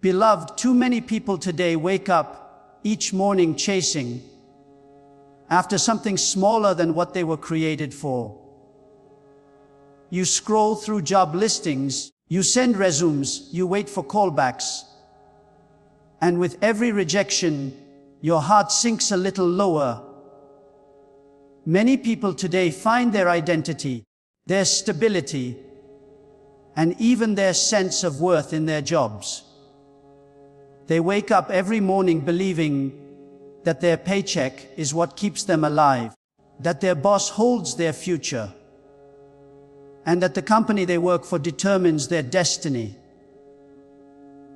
Beloved, too many people today wake up each morning chasing after something smaller than what they were created for. You scroll through job listings, you send resumes, you wait for callbacks. And with every rejection, your heart sinks a little lower. Many people today find their identity, their stability, and even their sense of worth in their jobs. They wake up every morning believing that their paycheck is what keeps them alive, that their boss holds their future, and that the company they work for determines their destiny.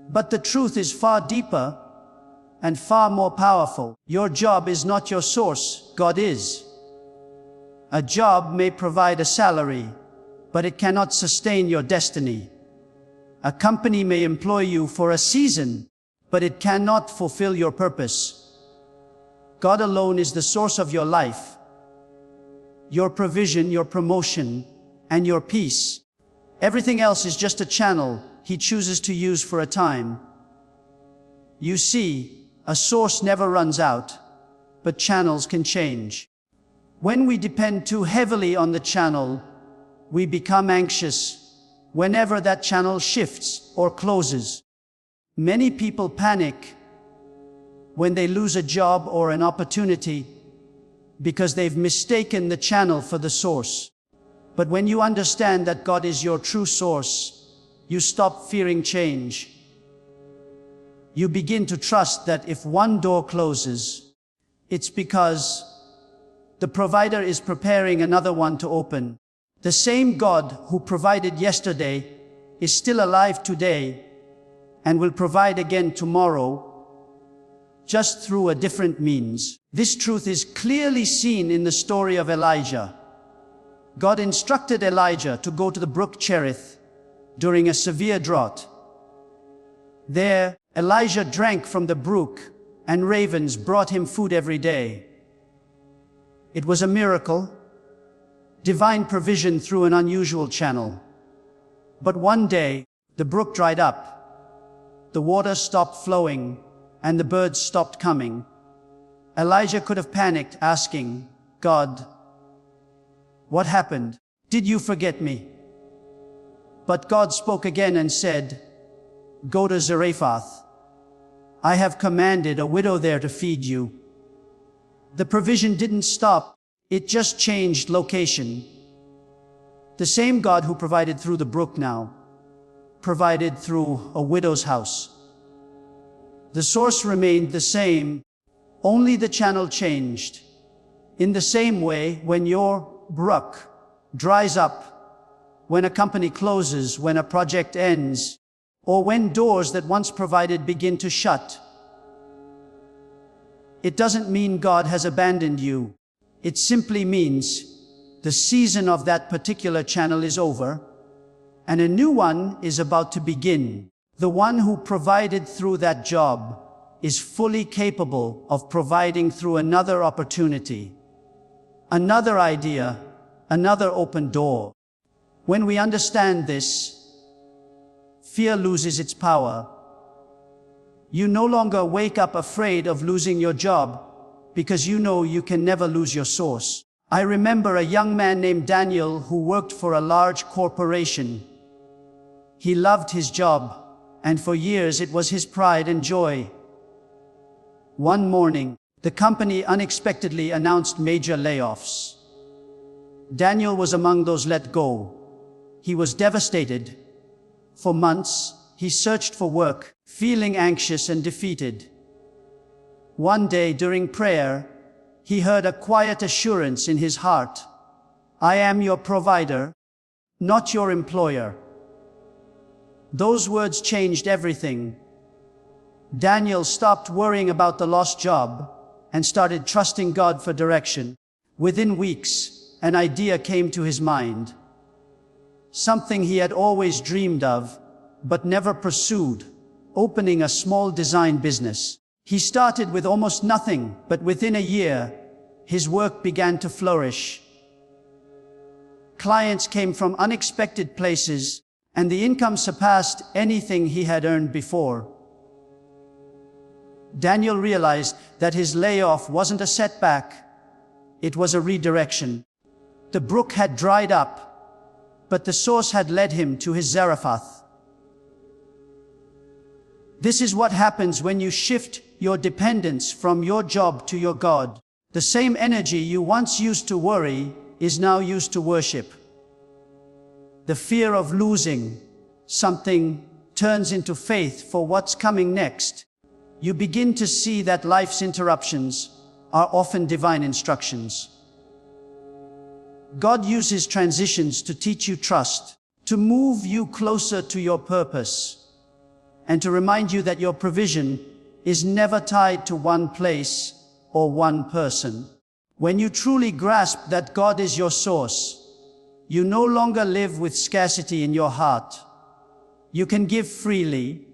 But the truth is far deeper and far more powerful. Your job is not your source, God is. A job may provide a salary, but it cannot sustain your destiny. A company may employ you for a season, but it cannot fulfill your purpose. God alone is the source of your life, your provision, your promotion, and your peace. Everything else is just a channel He chooses to use for a time. You see, a source never runs out, but channels can change. When we depend too heavily on the channel, we become anxious whenever that channel shifts or closes. Many people panic when they lose a job or an opportunity because they've mistaken the channel for the source. But when you understand that God is your true source, you stop fearing change. You begin to trust that if one door closes, it's because the provider is preparing another one to open. The same God who provided yesterday is still alive today and will provide again tomorrow, just through a different means. This truth is clearly seen in the story of Elijah. God instructed Elijah to go to the brook Cherith during a severe drought. There, Elijah drank from the brook, and ravens brought him food every day. It was a miracle, divine provision through an unusual channel. But one day, the brook dried up. The water stopped flowing, and the birds stopped coming. Elijah could have panicked, asking, God, what happened? Did you forget me? But God spoke again and said, go to Zarephath. I have commanded a widow there to feed you. The provision didn't stop, it just changed location. The same God who provided through the brook now provided through a widow's house. The source remained the same, only the channel changed. In the same way, when your brook dries up, when a company closes, when a project ends, or when doors that once provided begin to shut, it doesn't mean God has abandoned you. It simply means the season of that particular channel is over, and a new one is about to begin. The one who provided through that job is fully capable of providing through another opportunity, another idea, another open door. When we understand this, fear loses its power. You no longer wake up afraid of losing your job because you know you can never lose your source. I remember a young man named Daniel who worked for a large corporation. He loved his job, and for years it was his pride and joy. One morning, the company unexpectedly announced major layoffs. Daniel was among those let go. He was devastated. For months, he searched for work, feeling anxious and defeated. One day during prayer, he heard a quiet assurance in his heart. I am your provider, not your employer. Those words changed everything. Daniel stopped worrying about the lost job and started trusting God for direction. Within weeks, an idea came to his mind. Something he had always dreamed of, but never pursued, opening a small design business. He started with almost nothing, but within a year, his work began to flourish. Clients came from unexpected places, and the income surpassed anything he had earned before. Daniel realized that his layoff wasn't a setback, it was a redirection. The brook had dried up, but the source had led him to his Zarephath. This is what happens when you shift your dependence from your job to your God. The same energy you once used to worry is now used to worship. The fear of losing something turns into faith for what's coming next. You begin to see that life's interruptions are often divine instructions. God uses transitions to teach you trust, to move you closer to your purpose, and to remind you that your provision is never tied to one place or one person. When you truly grasp that God is your source, you no longer live with scarcity in your heart. You can give freely,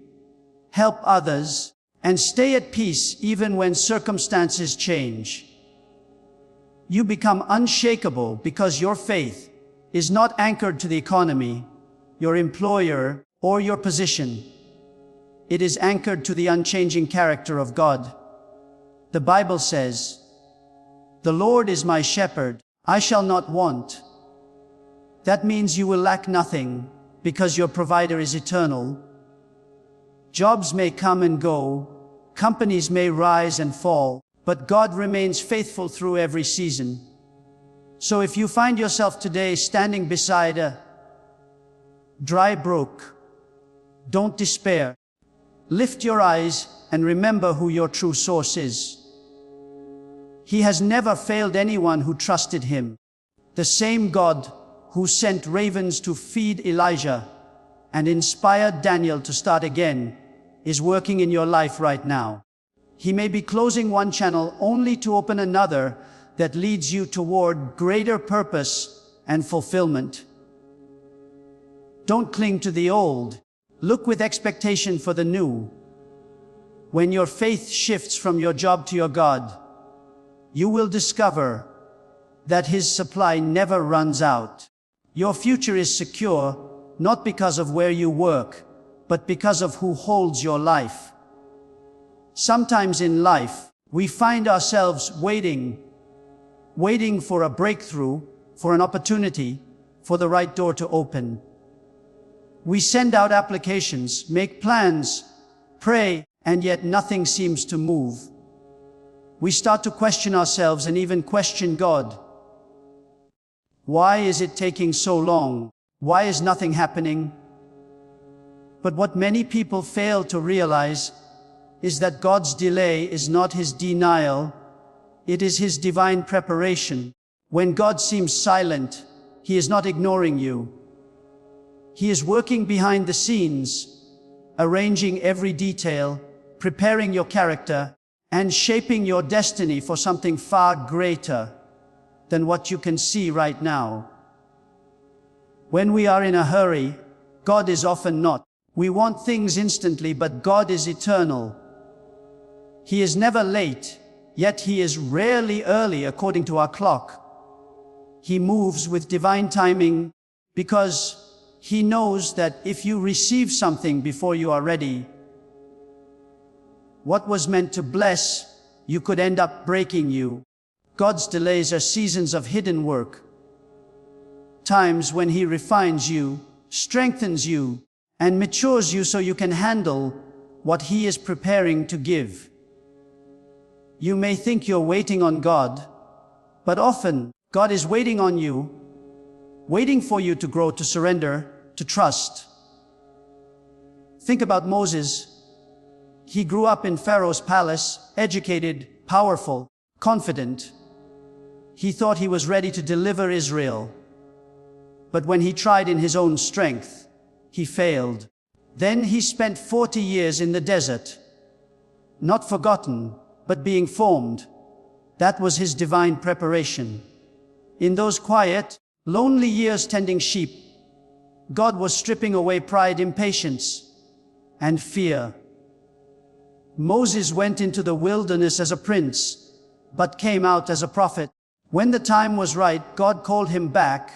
help others, and stay at peace even when circumstances change. You become unshakable because your faith is not anchored to the economy, your employer, or your position. It is anchored to the unchanging character of God. The Bible says, "The Lord is my shepherd, I shall not want." That means you will lack nothing because your provider is eternal. Jobs may come and go, companies may rise and fall, but God remains faithful through every season. So if you find yourself today standing beside a dry brook, don't despair. Lift your eyes and remember who your true source is. He has never failed anyone who trusted him. The same God who sent ravens to feed Elijah and inspired Daniel to start again is working in your life right now. He may be closing one channel only to open another that leads you toward greater purpose and fulfillment. Don't cling to the old. Look with expectation for the new. When your faith shifts from your job to your God, you will discover that His supply never runs out. Your future is secure, not because of where you work, but because of who holds your life. Sometimes in life, we find ourselves waiting for a breakthrough, for an opportunity, for the right door to open. We send out applications, make plans, pray, and yet nothing seems to move. We start to question ourselves and even question God. Why is it taking so long? Why is nothing happening? But what many people fail to realize is that God's delay is not His denial, it is His divine preparation. When God seems silent, He is not ignoring you. He is working behind the scenes, arranging every detail, preparing your character, and shaping your destiny for something far greater than what you can see right now. When we are in a hurry, God is often not. We want things instantly, but God is eternal. He is never late, yet He is rarely early according to our clock. He moves with divine timing because He knows that if you receive something before you are ready, what was meant to bless you could end up breaking you. God's delays are seasons of hidden work, times when He refines you, strengthens you, and matures you so you can handle what He is preparing to give. You may think you're waiting on God, but often God is waiting on you, waiting for you to grow, to surrender, to trust. Think about Moses. He grew up in Pharaoh's palace, educated, powerful, confident. He thought he was ready to deliver Israel. But when he tried in his own strength, he failed. Then he spent 40 years in the desert, not forgotten, but being formed. That was his divine preparation. In those quiet, lonely years tending sheep, God was stripping away pride, impatience, and fear. Moses went into the wilderness as a prince, but came out as a prophet. When the time was right, God called him back,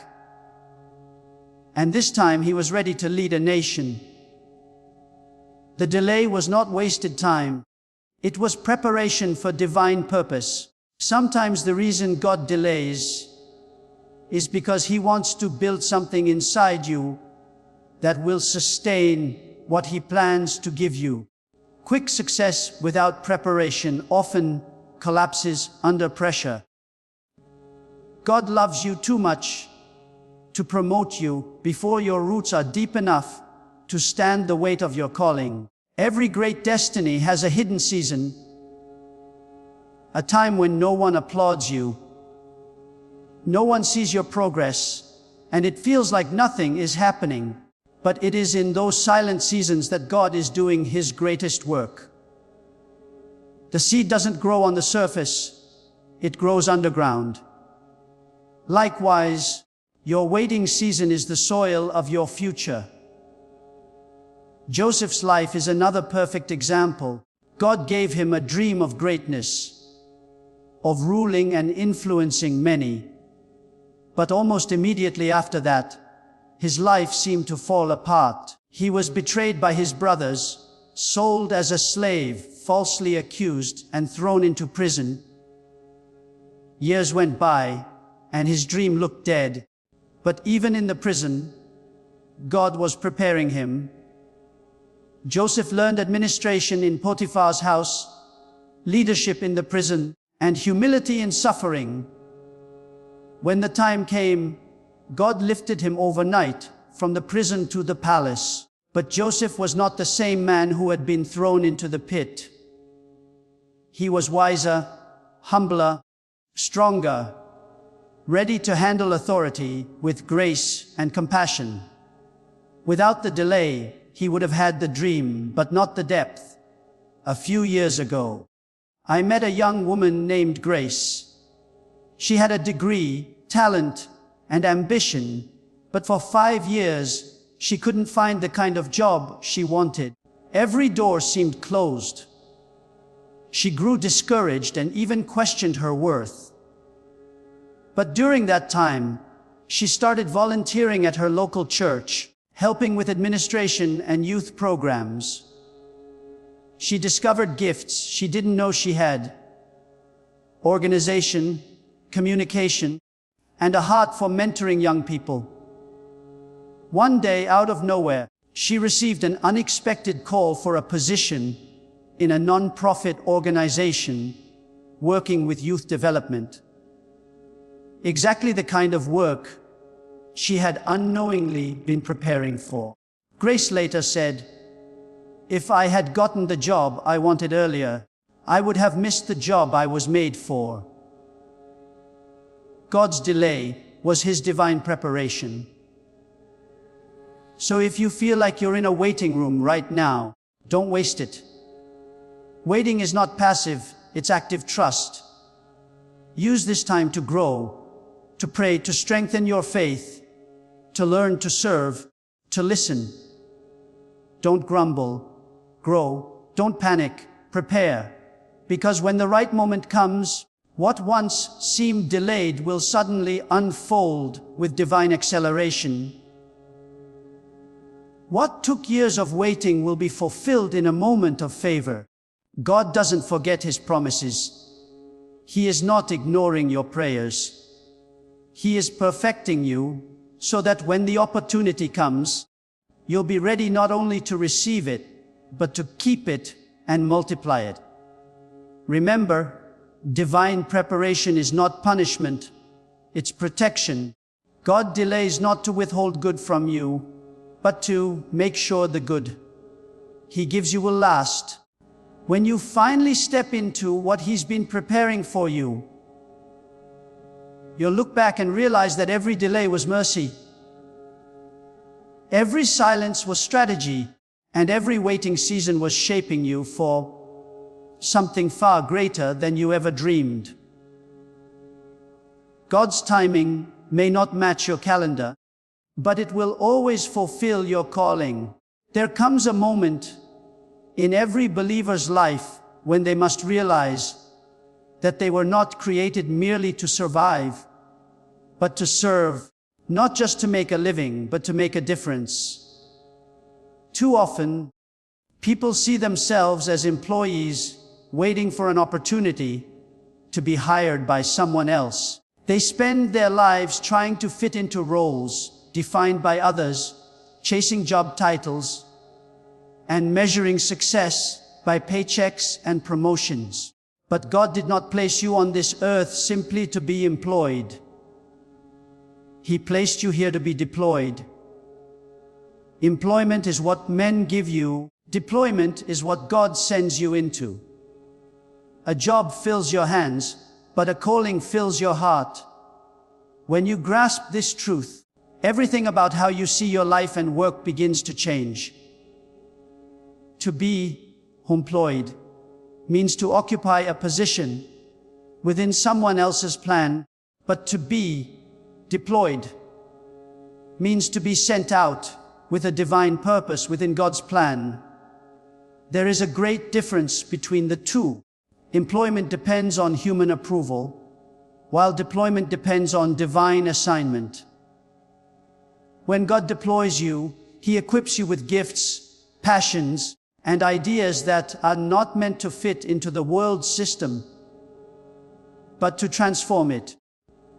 and this time he was ready to lead a nation. The delay was not wasted time. It was preparation for divine purpose. Sometimes the reason God delays is because He wants to build something inside you that will sustain what He plans to give you. Quick success without preparation often collapses under pressure. God loves you too much to promote you before your roots are deep enough to stand the weight of your calling. Every great destiny has a hidden season, a time when no one applauds you, no one sees your progress, and it feels like nothing is happening. But it is in those silent seasons that God is doing His greatest work. The seed doesn't grow on the surface, it grows underground. Likewise, your waiting season is the soil of your future. Joseph's life is another perfect example. God gave him a dream of greatness, of ruling and influencing many. But almost immediately after that, his life seemed to fall apart. He was betrayed by his brothers, sold as a slave, falsely accused, and thrown into prison. Years went by, and his dream looked dead. But even in the prison, God was preparing him. Joseph learned administration in Potiphar's house, leadership in the prison, and humility in suffering. When the time came, God lifted him overnight from the prison to the palace. But Joseph was not the same man who had been thrown into the pit. He was wiser, humbler, stronger, ready to handle authority with grace and compassion. Without the delay, he would have had the dream, but not the depth. A few years ago, I met a young woman named Grace. She had a degree, talent, and ambition, but for 5 years, she couldn't find the kind of job she wanted. Every door seemed closed. She grew discouraged and even questioned her worth. But during that time, she started volunteering at her local church, helping with administration and youth programs. She discovered gifts she didn't know she had: organization, communication, and a heart for mentoring young people. One day, out of nowhere, she received an unexpected call for a position in a non-profit organization working with youth development. Exactly the kind of work she had unknowingly been preparing for. Grace later said, "If I had gotten the job I wanted earlier, I would have missed the job I was made for." God's delay was His divine preparation. So if you feel like you're in a waiting room right now, don't waste it. Waiting is not passive, it's active trust. Use this time to grow, to pray, to strengthen your faith, to learn to serve, to listen. Don't grumble, grow, don't panic, prepare. Because when the right moment comes, what once seemed delayed will suddenly unfold with divine acceleration. What took years of waiting will be fulfilled in a moment of favor. God doesn't forget His promises. He is not ignoring your prayers. He is perfecting you so that when the opportunity comes, you'll be ready not only to receive it, but to keep it and multiply it. Remember, divine preparation is not punishment, it's protection. God delays not to withhold good from you, but to make sure the good He gives you will last. When you finally step into what He's been preparing for you, you'll look back and realize that every delay was mercy. Every silence was strategy, and every waiting season was shaping you for something far greater than you ever dreamed. God's timing may not match your calendar, but it will always fulfill your calling. There comes a moment in every believer's life when they must realize that they were not created merely to survive, but to serve, not just to make a living, but to make a difference. Too often, people see themselves as employees waiting for an opportunity to be hired by someone else. They spend their lives trying to fit into roles defined by others, chasing job titles, and measuring success by paychecks and promotions. But God did not place you on this earth simply to be employed. He placed you here to be deployed. Employment is what men give you. Deployment is what God sends you into. A job fills your hands, but a calling fills your heart. When you grasp this truth, everything about how you see your life and work begins to change. To be employed means to occupy a position within someone else's plan, but to be deployed means to be sent out with a divine purpose within God's plan. There is a great difference between the two. Employment depends on human approval, while deployment depends on divine assignment. When God deploys you, He equips you with gifts, passions, and ideas that are not meant to fit into the world system, but to transform it.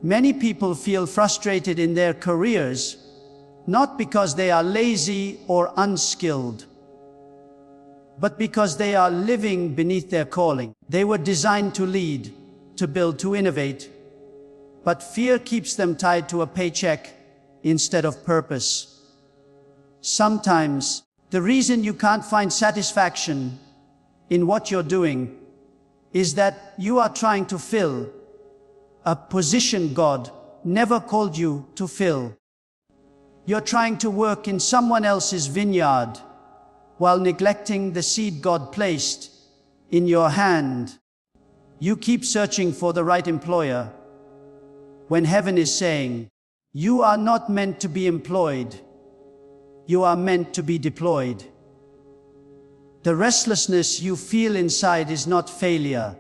Many people feel frustrated in their careers, not because they are lazy or unskilled, but because they are living beneath their calling. They were designed to lead, to build, to innovate, but fear keeps them tied to a paycheck instead of purpose. Sometimes, the reason you can't find satisfaction in what you're doing is that you are trying to fill a position God never called you to fill. You're trying to work in someone else's vineyard while neglecting the seed God placed in your hand. You keep searching for the right employer when heaven is saying, you are not meant to be employed. You are meant to be deployed. The restlessness you feel inside is not failure.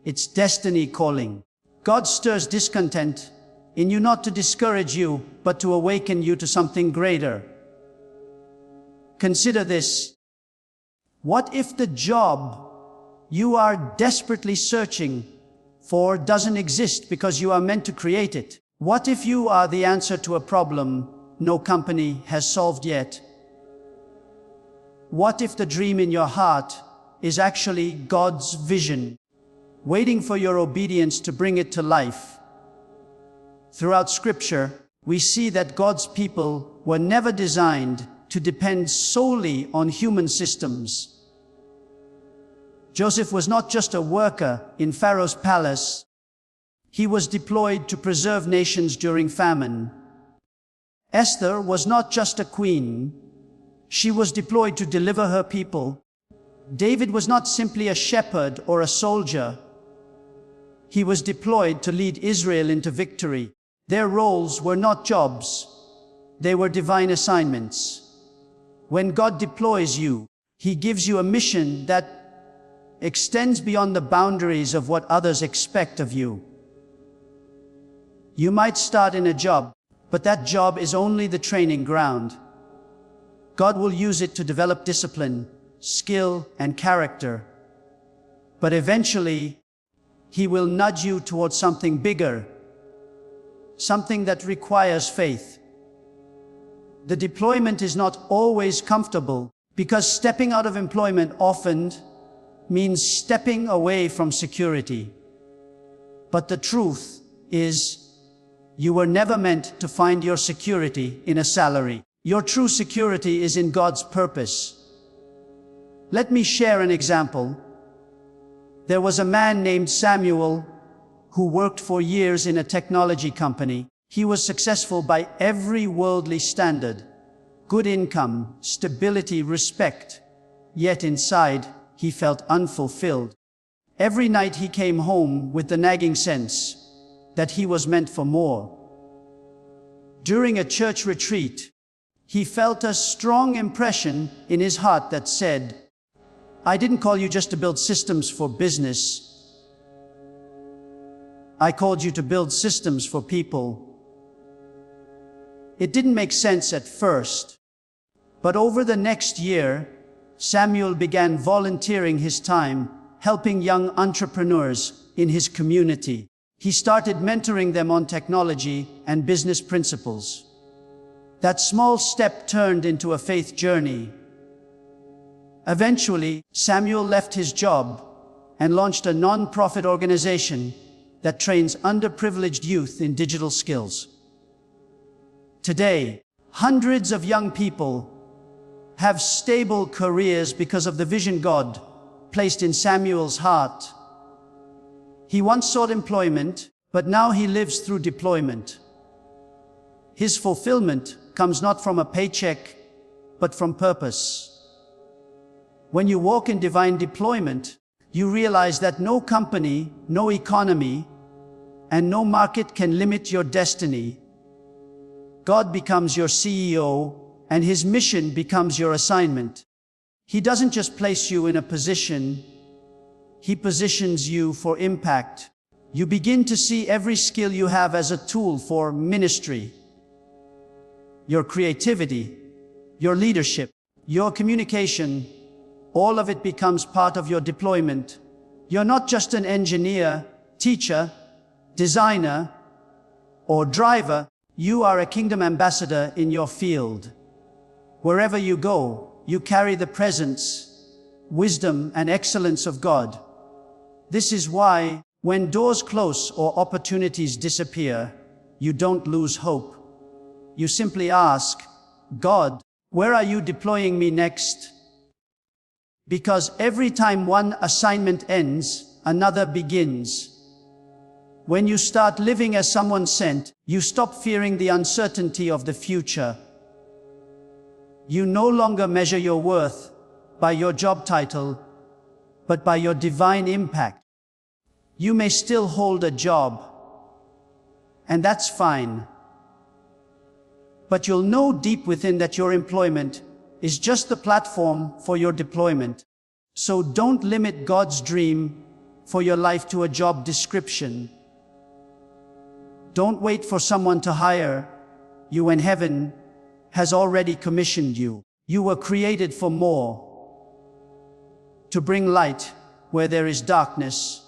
It's destiny calling. God stirs discontent in you not to discourage you, but to awaken you to something greater. Consider this. What if the job you are desperately searching for doesn't exist because you are meant to create it? What if you are the answer to a problem no company has solved yet? What if the dream in your heart is actually God's vision, waiting for your obedience to bring it to life? Throughout Scripture, we see that God's people were never designed to depend solely on human systems. Joseph was not just a worker in Pharaoh's palace. He was deployed to preserve nations during famine. Esther was not just a queen. She was deployed to deliver her people. David was not simply a shepherd or a soldier. He was deployed to lead Israel into victory. Their roles were not jobs. They were divine assignments. When God deploys you, He gives you a mission that extends beyond the boundaries of what others expect of you. You might start in a job, but that job is only the training ground. God will use it to develop discipline, skill, and character. But eventually, He will nudge you towards something bigger, something that requires faith. The deployment is not always comfortable, because stepping out of employment often means stepping away from security. But the truth is, you were never meant to find your security in a salary. Your true security is in God's purpose. Let me share an example. There was a man named Samuel who worked for years in a technology company. He was successful by every worldly standard. Good income, stability, respect. Yet inside, he felt unfulfilled. Every night he came home with the nagging sense that he was meant for more. During a church retreat, he felt a strong impression in his heart that said, I didn't call you just to build systems for business. I called you to build systems for people. It didn't make sense at first, but over the next year, Samuel began volunteering his time helping young entrepreneurs in his community. He started mentoring them on technology and business principles. That small step turned into a faith journey. Eventually, Samuel left his job and launched a non-profit organization that trains underprivileged youth in digital skills. Today, hundreds of young people have stable careers because of the vision God placed in Samuel's heart. He once sought employment, but now he lives through deployment. His fulfillment comes not from a paycheck, but from purpose. When you walk in divine deployment, you realize that no company, no economy, and no market can limit your destiny. God becomes your CEO, and His mission becomes your assignment. He doesn't just place you in a position, He positions you for impact. You begin to see every skill you have as a tool for ministry. Your creativity, your leadership, your communication, all of it becomes part of your deployment. You're not just an engineer, teacher, designer, or driver. You are a kingdom ambassador in your field. Wherever you go, you carry the presence, wisdom, and excellence of God. This is why, when doors close or opportunities disappear, you don't lose hope. You simply ask, God, where are you deploying me next? Because every time one assignment ends, another begins. When you start living as someone sent, you stop fearing the uncertainty of the future. You no longer measure your worth by your job title, but by your divine impact. You may still hold a job, and that's fine. But you'll know deep within that your employment is just the platform for your deployment. So don't limit God's dream for your life to a job description. Don't wait for someone to hire you when heaven has already commissioned you. You were created for more. To bring light where there is darkness.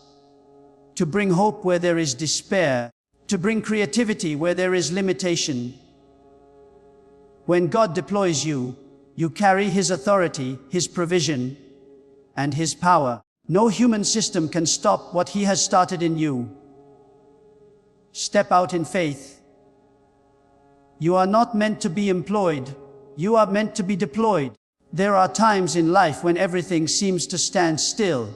To bring hope where there is despair. To bring creativity where there is limitation. When God deploys you, you carry His authority, His provision, and His power. No human system can stop what He has started in you. Step out in faith. You are not meant to be employed. You are meant to be deployed. There are times in life when everything seems to stand still.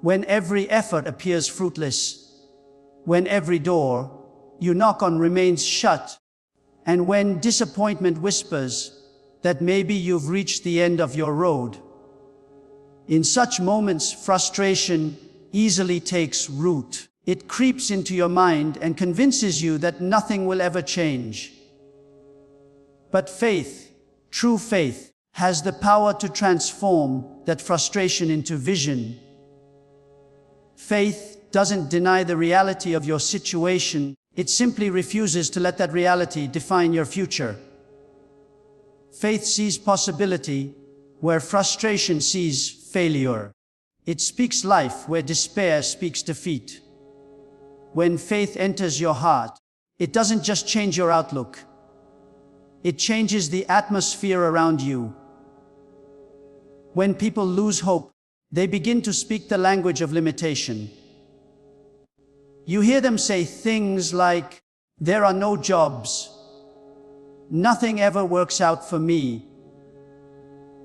When every effort appears fruitless. When every door you knock on remains shut. And when disappointment whispers that maybe you've reached the end of your road. In such moments, frustration easily takes root. It creeps into your mind and convinces you that nothing will ever change. But faith, true faith, has the power to transform that frustration into vision. Faith doesn't deny the reality of your situation. It simply refuses to let that reality define your future. Faith sees possibility where frustration sees failure. It speaks life where despair speaks defeat. When faith enters your heart, it doesn't just change your outlook. It changes the atmosphere around you. When people lose hope, they begin to speak the language of limitation. You hear them say things like, there are no jobs, nothing ever works out for me,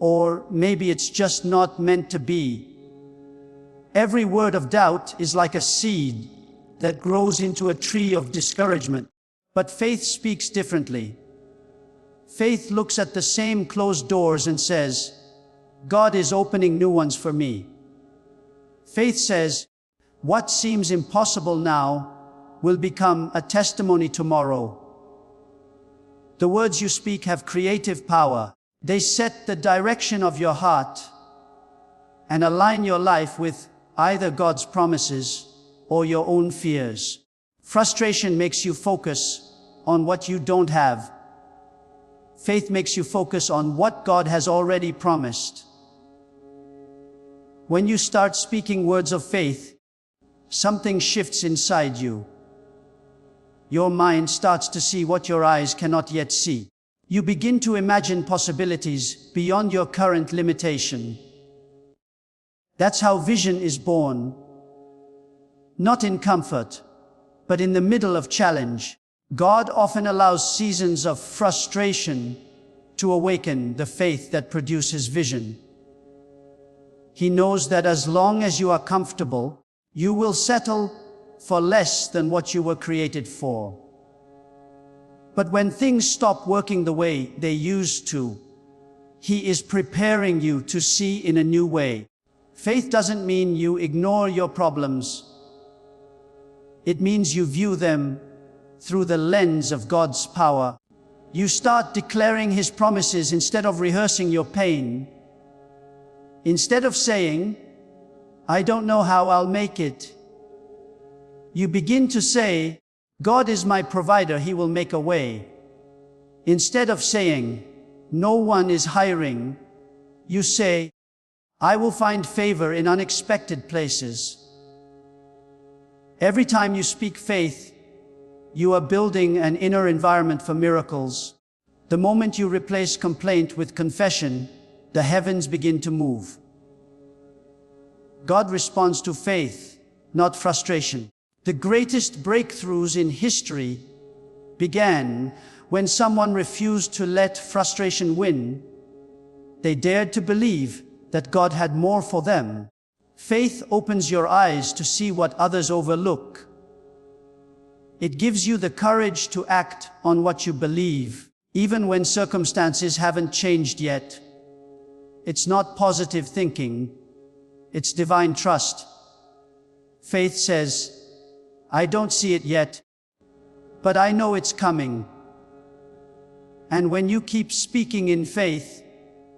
or maybe it's just not meant to be. Every word of doubt is like a seed that grows into a tree of discouragement. But faith speaks differently. Faith looks at the same closed doors and says, God is opening new ones for me. Faith says, what seems impossible now will become a testimony tomorrow. The words you speak have creative power. They set the direction of your heart and align your life with either God's promises or your own fears. Frustration makes you focus on what you don't have. Faith makes you focus on what God has already promised. When you start speaking words of faith, something shifts inside you. Your mind starts to see what your eyes cannot yet see. You begin to imagine possibilities beyond your current limitation. That's how vision is born. Not in comfort, but in the middle of challenge. God often allows seasons of frustration to awaken the faith that produces vision. He knows that as long as you are comfortable, you will settle for less than what you were created for. But when things stop working the way they used to, He is preparing you to see in a new way. Faith doesn't mean you ignore your problems. It means you view them through the lens of God's power. You start declaring His promises instead of rehearsing your pain. Instead of saying, "I don't know how I'll make it," you begin to say, "God is my provider, He will make a way." Instead of saying, "No one is hiring," you say, "I will find favor in unexpected places." Every time you speak faith, you are building an inner environment for miracles. The moment you replace complaint with confession, the heavens begin to move. God responds to faith, not frustration. The greatest breakthroughs in history began when someone refused to let frustration win. They dared to believe that God had more for them. Faith opens your eyes to see what others overlook. It gives you the courage to act on what you believe, even when circumstances haven't changed yet. It's not positive thinking, it's divine trust. Faith says, "I don't see it yet, but I know it's coming." And when you keep speaking in faith,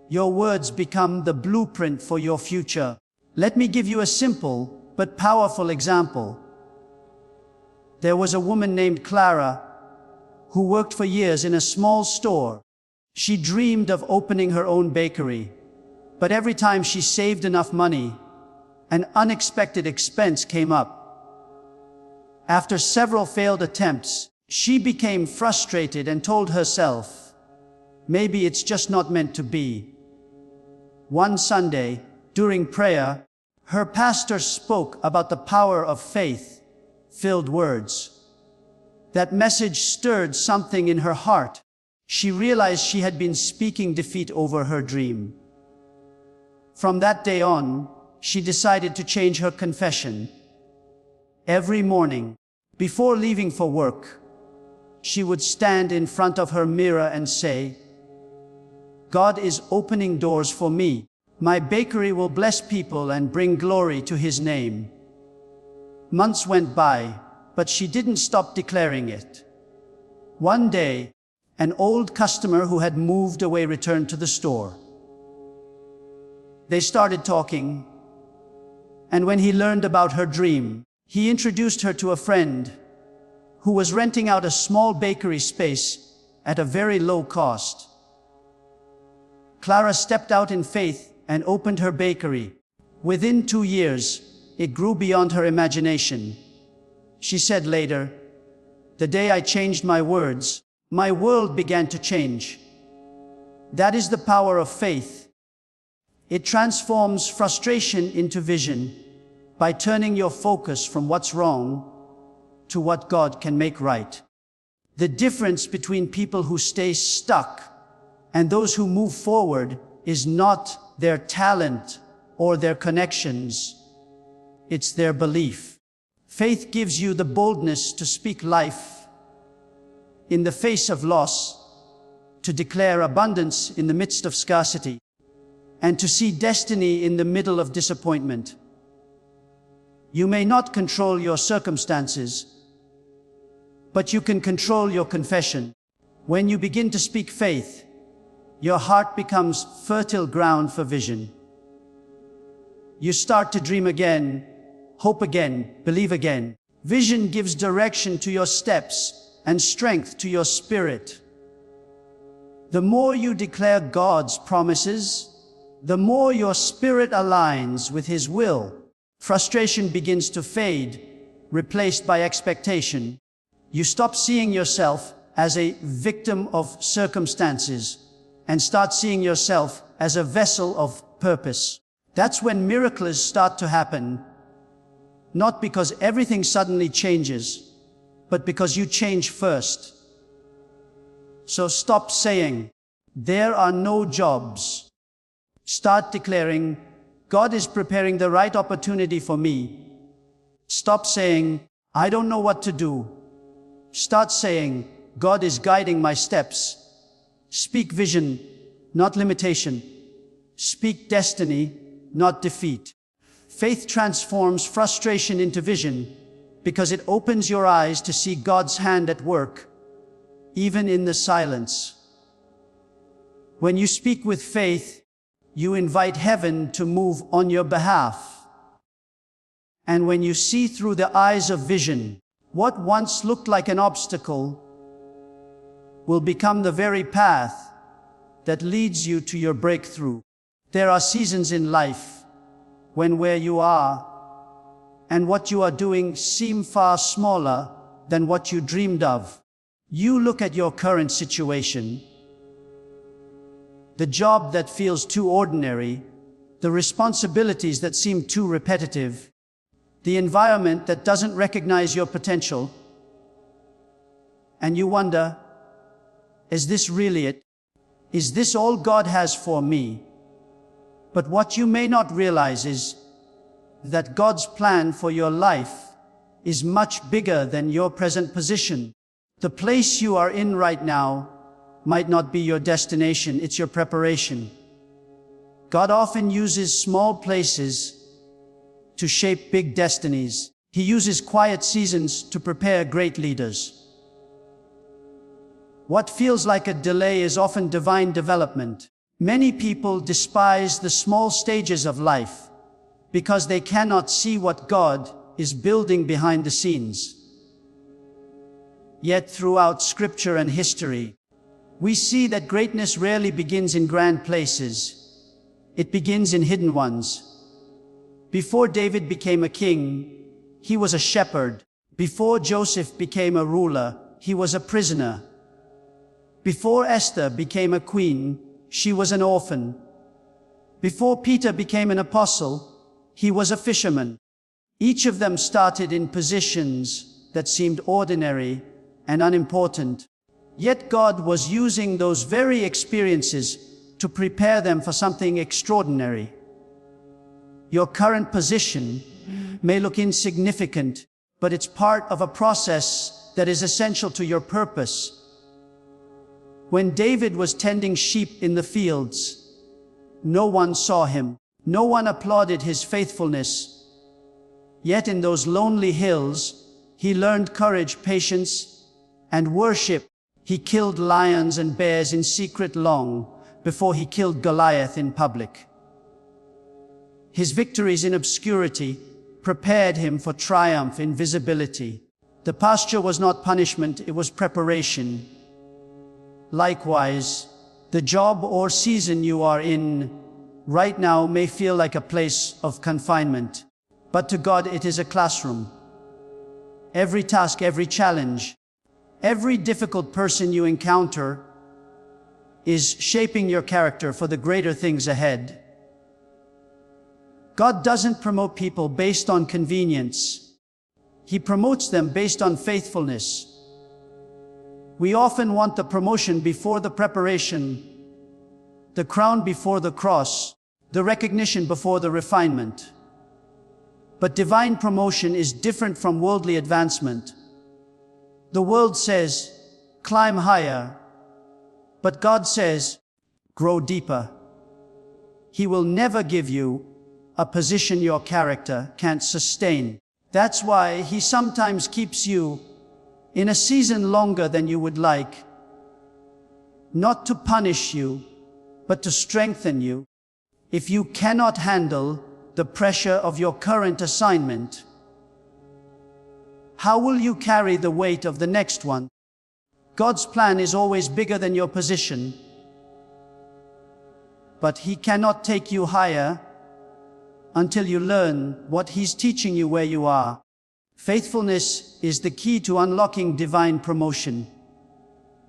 your words become the blueprint for your future. Let me give you a simple but powerful example. There was a woman named Clara who worked for years in a small store. She dreamed of opening her own bakery, but every time she saved enough money, an unexpected expense came up. After several failed attempts, she became frustrated and told herself, "Maybe it's just not meant to be." One Sunday, during prayer, her pastor spoke about the power of faith-filled words. That message stirred something in her heart. She realized she had been speaking defeat over her dream. From that day on, she decided to change her confession. Every morning, before leaving for work, she would stand in front of her mirror and say, "God is opening doors for me. My bakery will bless people and bring glory to His name." Months went by, but she didn't stop declaring it. One day, an old customer who had moved away returned to the store. They started talking, and when he learned about her dream, he introduced her to a friend who was renting out a small bakery space at a very low cost. Clara stepped out in faith and opened her bakery. Within 2 years, it grew beyond her imagination. She said later, "The day I changed my words, my world began to change." That is the power of faith. It transforms frustration into vision by turning your focus from what's wrong to what God can make right. The difference between people who stay stuck and those who move forward is not their talent or their connections. It's their belief. Faith gives you the boldness to speak life in the face of loss, to declare abundance in the midst of scarcity, and to see destiny in the middle of disappointment. You may not control your circumstances, but you can control your confession. When you begin to speak faith, your heart becomes fertile ground for vision. You start to dream again, hope again, believe again. Vision gives direction to your steps and strength to your spirit. The more you declare God's promises, the more your spirit aligns with His will. Frustration begins to fade, replaced by expectation. You stop seeing yourself as a victim of circumstances and start seeing yourself as a vessel of purpose. That's when miracles start to happen, not because everything suddenly changes, but because you change first. So stop saying, "There are no jobs." Start declaring, "God is preparing the right opportunity for me." Stop saying, "I don't know what to do." Start saying, "God is guiding my steps." Speak vision, not limitation. Speak destiny, not defeat. Faith transforms frustration into vision because it opens your eyes to see God's hand at work, even in the silence. When you speak with faith, you invite heaven to move on your behalf. And when you see through the eyes of vision, what once looked like an obstacle will become the very path that leads you to your breakthrough. There are seasons in life when where you are and what you are doing seem far smaller than what you dreamed of. You look at your current situation, the job that feels too ordinary, the responsibilities that seem too repetitive, the environment that doesn't recognize your potential, and you wonder, is this really it? Is this all God has for me? But what you may not realize is that God's plan for your life is much bigger than your present position. The place you are in right now might not be your destination, it's your preparation. God often uses small places to shape big destinies. He uses quiet seasons to prepare great leaders. What feels like a delay is often divine development. Many people despise the small stages of life because they cannot see what God is building behind the scenes. Yet throughout Scripture and history, we see that greatness rarely begins in grand places. It begins in hidden ones. Before David became a king, he was a shepherd. Before Joseph became a ruler, he was a prisoner. Before Esther became a queen, she was an orphan. Before Peter became an apostle, he was a fisherman. Each of them started in positions that seemed ordinary and unimportant. Yet God was using those very experiences to prepare them for something extraordinary. Your current position may look insignificant, but it's part of a process that is essential to your purpose. When David was tending sheep in the fields, no one saw him. No one applauded his faithfulness. Yet in those lonely hills, he learned courage, patience, and worship. He killed lions and bears in secret long before he killed Goliath in public. His victories in obscurity prepared him for triumph in visibility. The pasture was not punishment, it was preparation. Likewise, the job or season you are in right now may feel like a place of confinement, but to God it is a classroom. Every task, every challenge, every difficult person you encounter is shaping your character for the greater things ahead. God doesn't promote people based on convenience. He promotes them based on faithfulness. We often want the promotion before the preparation, the crown before the cross, the recognition before the refinement. But divine promotion is different from worldly advancement. The world says, climb higher, but God says, grow deeper. He will never give you a position your character can't sustain. That's why He sometimes keeps you in a season longer than you would like, not to punish you, but to strengthen you. If you cannot handle the pressure of your current assignment, how will you carry the weight of the next one? God's plan is always bigger than your position. but He cannot take you higher until you learn what He's teaching you where you are. Faithfulness is the key to unlocking divine promotion.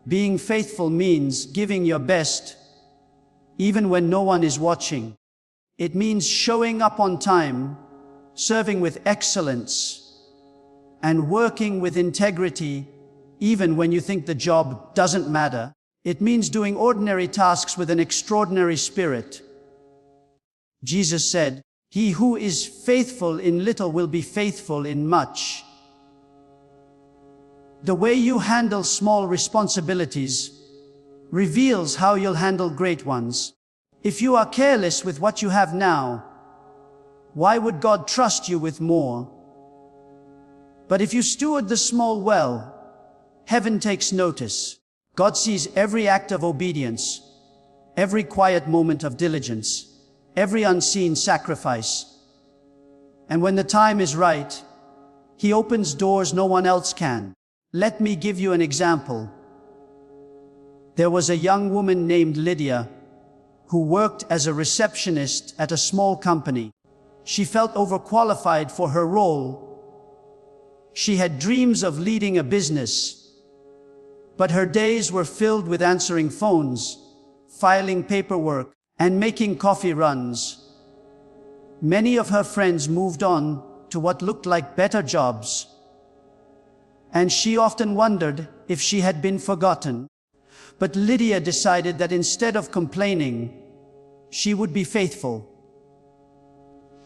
Being faithful means giving your best, even when no one is watching. It means showing up on time, serving with excellence, and working with integrity, even when you think the job doesn't matter. It means doing ordinary tasks with an extraordinary spirit. Jesus said, "He who is faithful in little will be faithful in much." The way you handle small responsibilities reveals how you'll handle great ones. If you are careless with what you have now, why would God trust you with more? But if you steward the small well, heaven takes notice. God sees every act of obedience, every quiet moment of diligence, every unseen sacrifice. And when the time is right, He opens doors no one else can. Let me give you an example. There was a young woman named Lydia who worked as a receptionist at a small company. She felt overqualified for her role. She had dreams of leading a business, but her days were filled with answering phones, filing paperwork, and making coffee runs. Many of her friends moved on to what looked like better jobs, and she often wondered if she had been forgotten. But Lydia decided that instead of complaining, she would be faithful.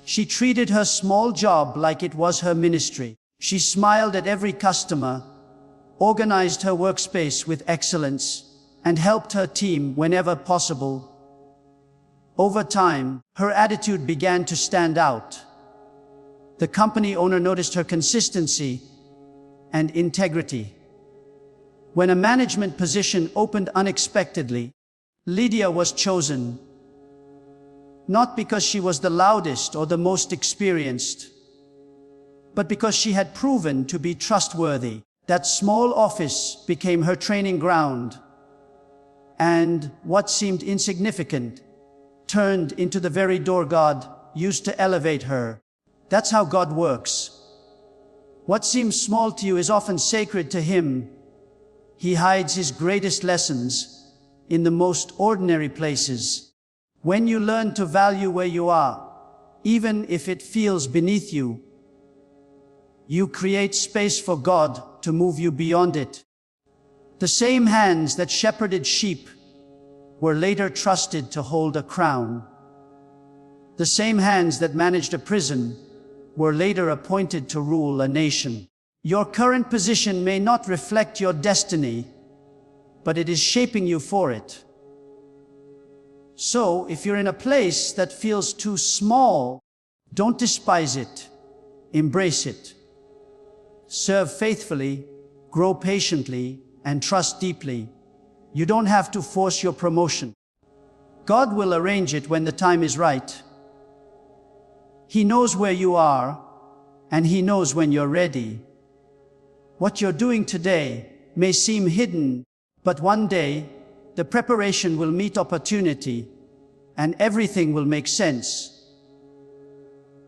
She treated her small job like it was her ministry. She smiled at every customer, organized her workspace with excellence, and helped her team whenever possible. Over time, her attitude began to stand out. The company owner noticed her consistency and integrity. When a management position opened unexpectedly, Lydia was chosen, not because she was the loudest or the most experienced, but because she had proven to be trustworthy. That small office became her training ground, and what seemed insignificant turned into the very door God used to elevate her. That's how God works. What seems small to you is often sacred to Him. He hides His greatest lessons in the most ordinary places. When you learn to value where you are, even if it feels beneath you, you create space for God to move you beyond it. The same hands that shepherded sheep were later trusted to hold a crown. The same hands that managed a prison were later appointed to rule a nation. Your current position may not reflect your destiny, but it is shaping you for it. So, if you're in a place that feels too small, don't despise it. Embrace it. Serve faithfully, grow patiently, and trust deeply. You don't have to force your promotion. God will arrange it when the time is right. He knows where you are, and He knows when you're ready. What you're doing today may seem hidden, but one day, the preparation will meet opportunity, and everything will make sense.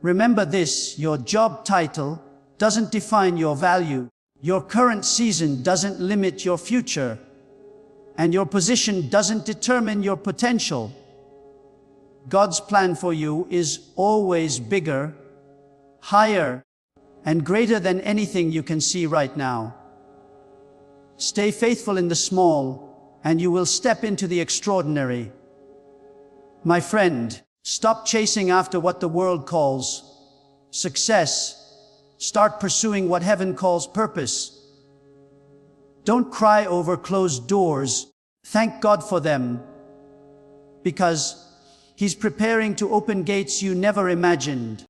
Remember this: your job title doesn't define your value. Your current season doesn't limit your future, and your position doesn't determine your potential. God's plan for you is always bigger, higher, and greater than anything you can see right now. Stay faithful in the small, and you will step into the extraordinary. My friend, stop chasing after what the world calls success. Start pursuing what heaven calls purpose. Don't cry over closed doors. Thank God for them, because He's preparing to open gates you never imagined.